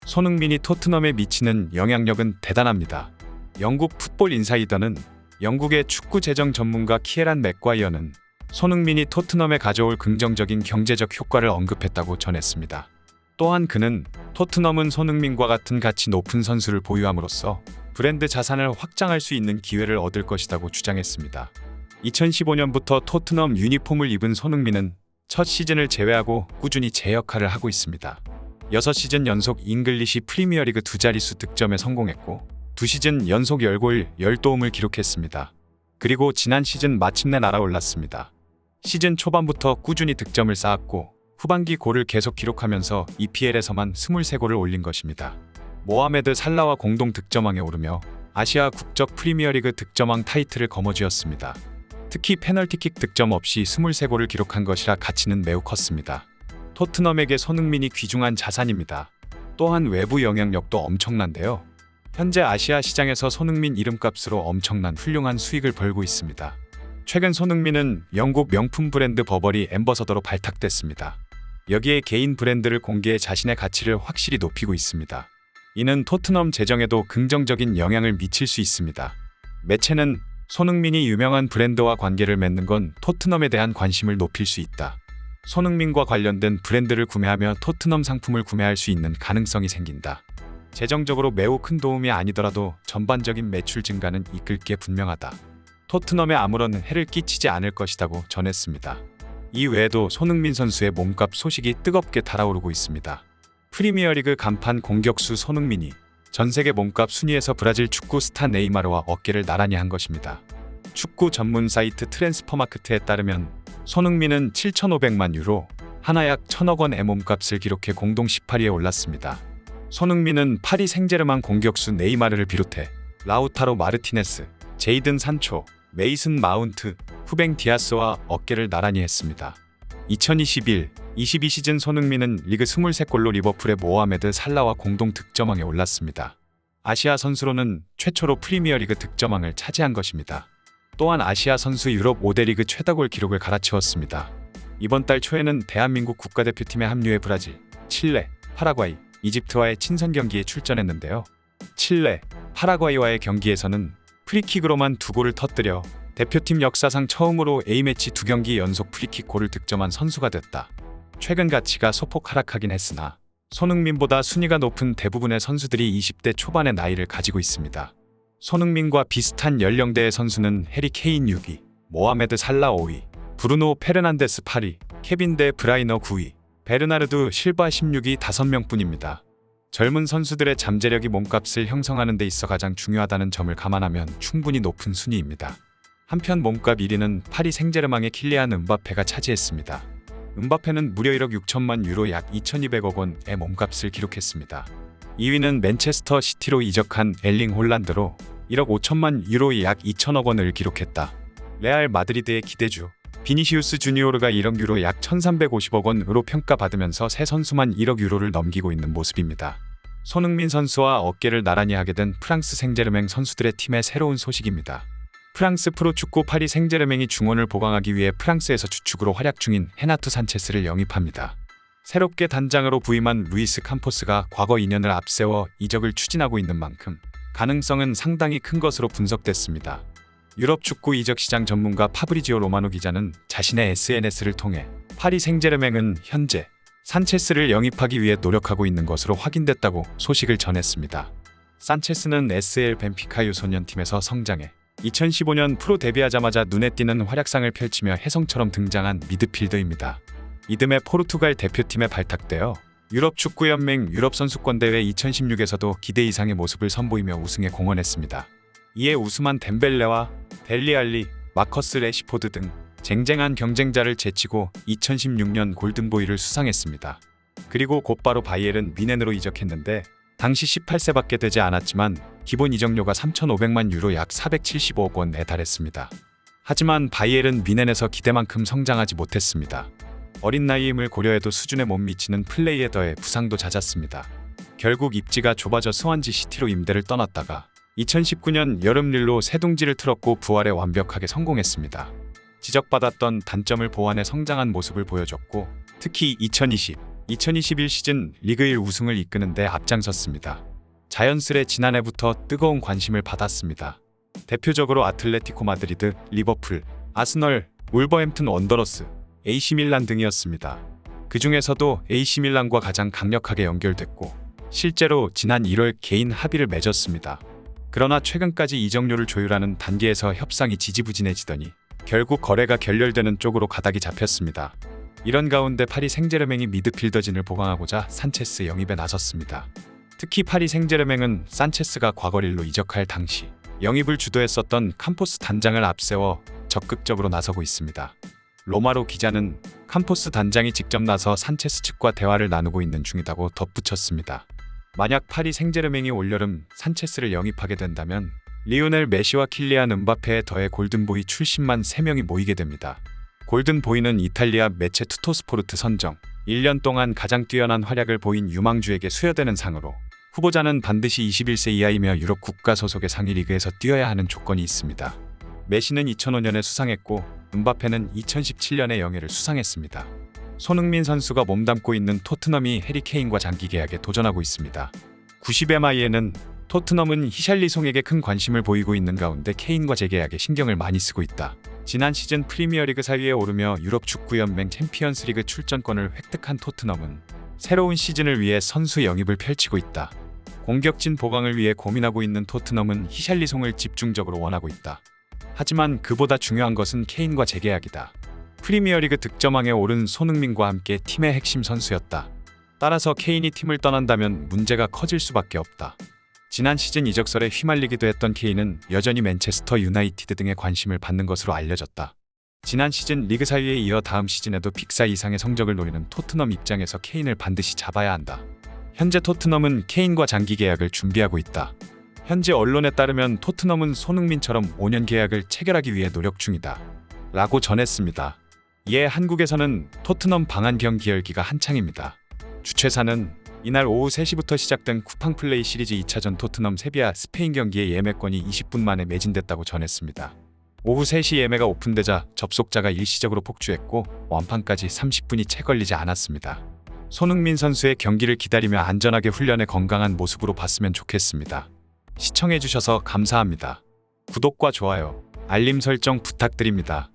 손흥민이 토트넘에 미치는 영향력은 대단합니다. 영국 풋볼 인사이더는 영국의 축구 재정 전문가 키에란 맥과이어는 손흥민이 토트넘에 가져올 긍정적인 경제적 효과를 언급했다고 전했습니다. 또한 그는 토트넘은 손흥민과 같은 가치 높은 선수를 보유함으로써 브랜드 자산을 확장할 수 있는 기회를 얻을 것이라고 주장했습니다. 2015년부터 토트넘 유니폼을 입은 손흥민은 첫 시즌을 제외하고 꾸준히 제 역할을 하고 있습니다. 6시즌 연속 잉글리시 프리미어리그 두 자릿수 득점에 성공했고 2시즌 연속 10골 10도움을 기록했습니다. 그리고 지난 시즌 마침내 날아올랐습니다. 시즌 초반부터 꾸준히 득점을 쌓았고 후반기 골을 계속 기록하면서 EPL에서만 23골을 올린 것입니다. 모하메드 살라와 공동 득점왕에 오르며 아시아 국적 프리미어리그 득점왕 타이틀을 거머쥐었습니다. 특히 페널티킥 득점 없이 23골을 기록한 것이라 가치는 매우 컸습니다. 토트넘에게 손흥민이 귀중한 자산입니다. 또한 외부 영향력도 엄청난데요. 현재 아시아 시장에서 손흥민 이름값으로 엄청난 훌륭한 수익을 벌고 있습니다. 최근 손흥민은 영국 명품 브랜드 버버리 앰버서더로 발탁됐습니다. 여기에 개인 브랜드를 공개해 자신의 가치를 확실히 높이고 있습니다. 이는 토트넘 재정에도 긍정적인 영향을 미칠 수 있습니다. 매체는 손흥민이 유명한 브랜드와 관계를 맺는 건 토트넘에 대한 관심을 높일 수 있다. 손흥민과 관련된 브랜드를 구매하며 토트넘 상품을 구매할 수 있는 가능성이 생긴다. 재정적으로 매우 큰 도움이 아니더라도 전반적인 매출 증가는 이끌 게 분명하다. 토트넘에 아무런 해를 끼치지 않을 것이라고 전했습니다. 이 외에도 손흥민 선수의 몸값 소식이 뜨겁게 달아오르고 있습니다. 프리미어리그 간판 공격수 손흥민이 전세계 몸값 순위에서 브라질 축구 스타 네이마르와 어깨를 나란히 한 것입니다. 축구 전문 사이트 트랜스퍼마크트에 따르면 손흥민은 7,500만 유로, 하나 약 1,000억 원의 몸값을 기록해 공동 18위에 올랐습니다. 손흥민은 파리 생제르맹 공격수 네이마르를 비롯해 라우타로 마르티네스, 제이든 산초, 메이슨 마운트, 후뱅 디아스와 어깨를 나란히 했습니다. 2021-22 시즌 손흥민은 리그 23골로 리버풀의 모하메드 살라와 공동 득점왕에 올랐습니다. 아시아 선수로는 최초로 프리미어리그 득점왕을 차지한 것입니다. 또한 아시아 선수 유럽 5대 리그 최다골 기록을 갈아치웠습니다. 이번 달 초에는 대한민국 국가대표팀에 합류해 브라질, 칠레, 파라과이, 이집트와의 친선 경기에 출전했는데요. 칠레, 파라과이와의 경기에서는 프리킥으로만 2골을 터뜨려 대표팀 역사상 처음으로 A매치 2경기 연속 프리킥 골을 득점한 선수가 됐다. 최근 가치가 소폭 하락하긴 했으나 손흥민보다 순위가 높은 대부분의 선수들이 20대 초반의 나이를 가지고 있습니다. 손흥민과 비슷한 연령대의 선수는 해리 케인 6위, 모하메드 살라 5위, 브루노 페르난데스 8위, 케빈 데 브라이너 9위, 베르나르두 실바 16위 5명뿐입니다. 젊은 선수들의 잠재력이 몸값을 형성하는 데 있어 가장 중요하다는 점을 감안하면 충분히 높은 순위입니다. 한편 몸값 1위는 파리 생제르맹의 킬리안 음바페가 차지했습니다. 음바페는 무려 1억 6천만 유로 약 2,200억 원의 몸값을 기록했습니다. 2위는 맨체스터 시티로 이적한 엘링 홀란드로 1억 5천만 유로 약 2천억 원을 기록했다. 레알 마드리드의 기대주 비니시우스 주니오르가 1억 유로 약 1,350억 원으로 평가받으면서 새 선수만 1억 유로를 넘기고 있는 모습입니다. 손흥민 선수와 어깨를 나란히 하게 된 프랑스 생제르맹 선수들의 팀의 새로운 소식입니다. 프랑스 프로축구 파리 생제르맹이 중원을 보강하기 위해 프랑스에서 주축으로 활약 중인 헤나투 산체스를 영입합니다. 새롭게 단장으로 부임한 루이스 캄포스가 과거 2년을 앞세워 이적을 추진하고 있는 만큼 가능성은 상당히 큰 것으로 분석됐습니다. 유럽 축구 이적 시장 전문가 파브리지오 로마노 기자는 자신의 SNS를 통해 파리 생제르맹은 현재 산체스를 영입하기 위해 노력하고 있는 것으로 확인됐다고 소식을 전했습니다. 산체스는 SL 벤피카 유소년팀에서 성장해 2015년 프로 데뷔하자마자 눈에 띄는 활약상을 펼치며 혜성처럼 등장한 미드필더입니다. 이듬해 포르투갈 대표팀에 발탁되어 유럽축구연맹 유럽선수권대회 2016에서도 기대 이상의 모습을 선보이며 우승에 공헌했습니다. 이에 우스만 덴벨레와 델리알리, 마커스 레시포드 등 쟁쟁한 경쟁자를 제치고 2016년 골든보이를 수상했습니다. 그리고 곧바로 바이에른 뮌헨으로 이적했는데 당시 18세밖에 되지 않았지만 기본 이적료가 3,500만 유로 약 475억 원에 달했습니다. 하지만 바이에른 뮌헨에서 기대만큼 성장하지 못했습니다. 어린 나이임을 고려해도 수준에 못 미치는 플레이에 더해 부상도 잦았습니다. 결국 입지가 좁아져 스완지 시티로 임대를 떠났다가 2019년 여름 릴로 새둥지를 틀었고 부활에 완벽하게 성공했습니다. 지적받았던 단점을 보완해 성장한 모습을 보여줬고 특히 2020 2021 시즌 리그 1 우승을 이끄는 데 앞장섰습니다. 자연스레 지난해부터 뜨거운 관심을 받았습니다. 대표적으로 아틀레티코 마드리드, 리버풀, 아스널, 울버햄튼 원더러스, AC 밀란 등이었습니다. 그 중에서도 AC 밀란과 가장 강력하게 연결됐고 실제로 지난 1월 개인 합의를 맺었습니다. 그러나 최근까지 이적료를 조율하는 단계에서 협상이 지지부진해지더니 결국 거래가 결렬되는 쪽으로 가닥이 잡혔습니다. 이런 가운데 파리 생제르맹이 미드필더진을 보강하고자 산체스 영입에 나섰습니다. 특히 파리 생제르맹은 산체스가 과거 릴로 이적할 당시 영입을 주도했었던 캄포스 단장을 앞세워 적극적으로 나서고 있습니다. 로마로 기자는 캄포스 단장이 직접 나서 산체스 측과 대화를 나누고 있는 중이라고 덧붙였습니다. 만약 파리 생제르맹이 올여름 산체스를 영입하게 된다면 리오넬 메시와 킬리안 음바페에 더해 골든보이 출신만 3명이 모이게 됩니다. 골든보이는 이탈리아 매체 투토스포르트 선정 1년 동안 가장 뛰어난 활약을 보인 유망주에게 수여되는 상으로 후보자는 반드시 21세 이하이며 유럽 국가 소속의 상위 리그에서 뛰어야 하는 조건이 있습니다. 메시는 2005년에 수상했고 음바페는 2017년에 영예를 수상했습니다. 손흥민 선수가 몸담고 있는 토트넘이 해리 케인과 장기 계약에 도전하고 있습니다. 90MI에는 토트넘은 히샬리송에게 큰 관심을 보이고 있는 가운데 케인과 재계약에 신경을 많이 쓰고 있다. 지난 시즌 프리미어리그 4위에 오르며 유럽 축구연맹 챔피언스리그 출전권을 획득한 토트넘은 새로운 시즌을 위해 선수 영입을 펼치고 있다. 공격진 보강을 위해 고민하고 있는 토트넘은 히샬리송을 집중적으로 원하고 있다. 하지만 그보다 중요한 것은 케인과 재계약이다. 프리미어리그 득점왕에 오른 손흥민과 함께 팀의 핵심 선수였다. 따라서 케인이 팀을 떠난다면 문제가 커질 수밖에 없다. 지난 시즌 이적설에 휘말리기도 했던 케인은 여전히 맨체스터 유나이티드 등의 관심을 받는 것으로 알려졌다. 지난 시즌 리그 4위에 이어 다음 시즌에도 빅4 이상의 성적을 노리는 토트넘 입장에서 케인을 반드시 잡아야 한다. 현재 토트넘은 케인과 장기 계약을 준비하고 있다. 현지 언론에 따르면 토트넘은 손흥민처럼 5년 계약을 체결하기 위해 노력 중이다. 라고 전했습니다. 이에 한국에서는 토트넘 방한 경기 열기가 한창입니다. 주최사는 이날 오후 3시부터 시작된 쿠팡 플레이 시리즈 2차전 토트넘 세비야 스페인 경기의 예매권이 20분 만에 매진됐다고 전했습니다. 오후 3시 예매가 오픈되자 접속자가 일시적으로 폭주했고 완판까지 30분이 채 걸리지 않았습니다. 손흥민 선수의 경기를 기다리며 안전하게 훈련에 건강한 모습으로 봤으면 좋겠습니다. 시청해주셔서 감사합니다. 구독과 좋아요, 알림 설정 부탁드립니다.